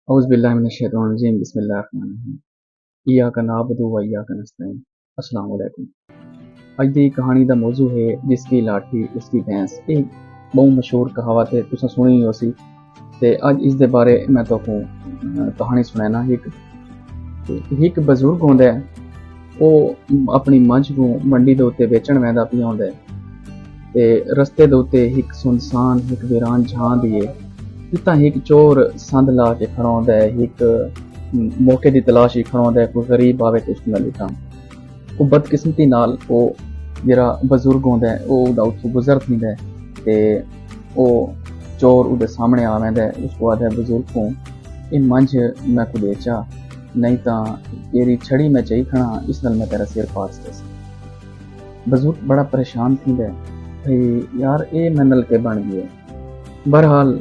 औज़ु बिल्लाहि मिनश्शैतानिर्रजीम बिस्मिल्लाहिर्रहमानिर्रहीम इय्याका नअबुदु व इय्याका नस्तईन। अस्सलाम वालेकुम। अज दी कहानी दा मौजू है जिसकी लाठी उसकी भैंस। एक बहुत मशहूर कहावत है, तुसां सुनी होसी ते अज इस दे बारे मैं तुहानू कहानी सुनाना। एक बजुर्ग होंदा है, वो अपनी मंझ को मंडी दे उत्ते बेचण वैंदा पिया होंदा है ते रस्ते दे उत्ते एक सुनसान एक वीरान झां दी है जित्थां एक चोर संद ला के खड़ा होंदा है। एक मौके दी तलाश ही खड़ा होंदा है, कोई गरीब आवे ते उसको लुटां। वो बदकिस्मती नाल वो जेह्ड़ा बजुर्ग होंदा है वो ओह्दा उत्थों गुजर थींदा है ते ओह् चोर ओह्दे सामने आ वैंदा है। उसको आखदा है बजुर्ग को ये मंझ मैं को बेचा, नहीं तां तेरी छड़ी मैं चई खड़ा, इस नाल मैं तेरा सिर फाड़ देसा। बजुर्ग बड़ा परेशान थींदा है, भई यार ये मैं नाल के बन गया। बहरहाल